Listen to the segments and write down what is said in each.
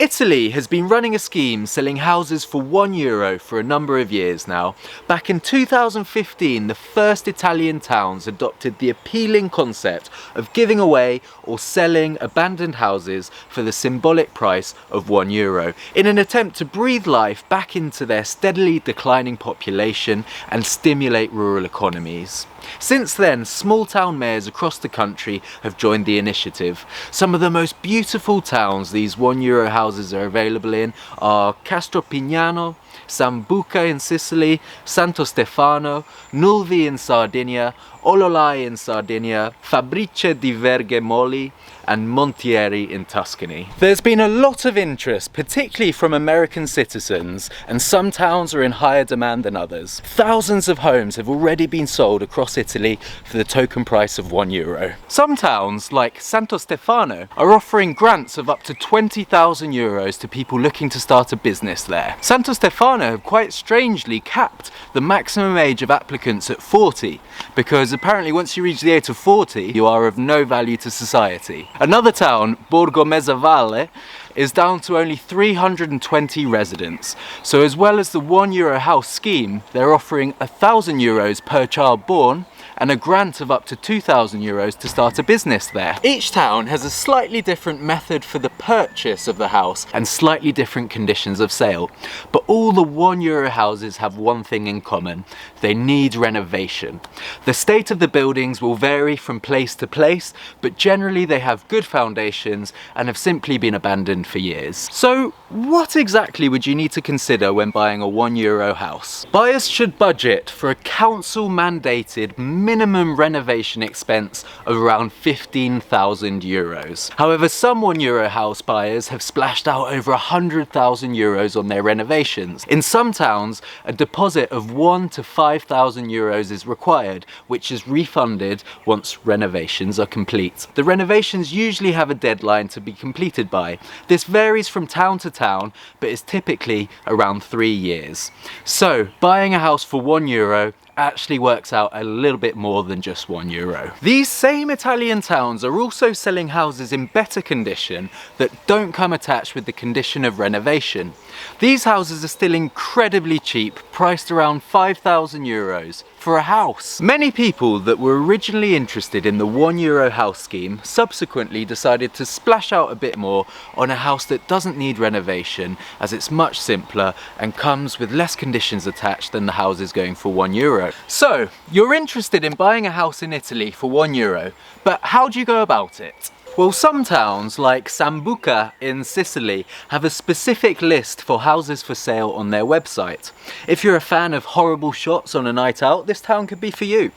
Italy has been running a scheme selling houses for €1 for a number of years now. Back in 2015, the first Italian towns adopted the appealing concept of giving away or selling abandoned houses for the symbolic price of €1, in an attempt to breathe life back into their steadily declining population and stimulate rural economies. Since then, small town mayors across the country have joined the initiative. Some of the most beautiful towns these €1 houses are available in are Castropignano, Sambuca in Sicily, Santo Stefano, Nulvi in Sardinia, Ololai in Sardinia, Fabrice di Vergemoli and Montieri in Tuscany. There's been a lot of interest, particularly from American citizens, and some towns are in higher demand than others. Thousands of homes have already been sold across Italy for the token price of €1. Some towns, like Santo Stefano, are offering grants of up to €20,000 to people looking to start a business there. Santo Stefano have quite strangely capped the maximum age of applicants at 40, because apparently once you reach the age of 40, you are of no value to society. Another town, Borgo Mezzavalle, is down to only 320 residents. So as well as the €1 house scheme, they're offering €1,000 per child born and a grant of up to €2,000 to start a business there. Each town has a slightly different method for the purchase of the house and slightly different conditions of sale. But all the €1 houses have one thing in common: they need renovation. The state of the buildings will vary from place to place, but generally they have good foundations and have simply been abandoned for years. So what exactly would you need to consider when buying a €1 house? Buyers should budget for a council mandated minimum renovation expense of around €15,000. However, some €1 house buyers have splashed out over €100,000 on their renovations. In some towns, a deposit of €1,000 to €5,000 is required, which is refunded once renovations are complete. The renovations usually have a deadline to be completed by. This varies from town to town, but is typically around 3 years. So, buying a house for €1 actually works out a little bit more than just €1. These same Italian towns are also selling houses in better condition that don't come attached with the condition of renovation. These houses are still incredibly cheap, priced around €5,000 for a house. Many people that were originally interested in the €1 house scheme subsequently decided to splash out a bit more on a house that doesn't need renovation, as it's much simpler and comes with less conditions attached than the houses going for €1. So, you're interested in buying a house in Italy for €1, but how do you go about it? Well, some towns, like Sambuca in Sicily, have a specific list for houses for sale on their website. If you're a fan of horrible shots on a night out, this town could be for you.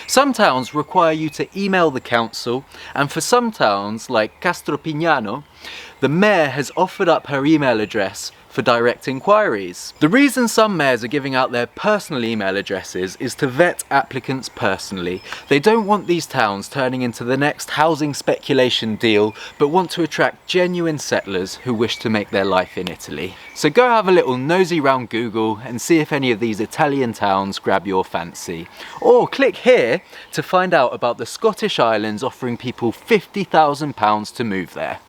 Some towns require you to email the council, and for some towns, like Castropignano, the mayor has offered up her email address for direct inquiries. The reason some mayors are giving out their personal email addresses is to vet applicants personally. They don't want these towns turning into the next housing speculation deal, but want to attract genuine settlers who wish to make their life in Italy. So go have a little nosy round Google and see if any of these Italian towns grab your fancy. Or click here to find out about the Scottish Islands offering people £50,000 to move there.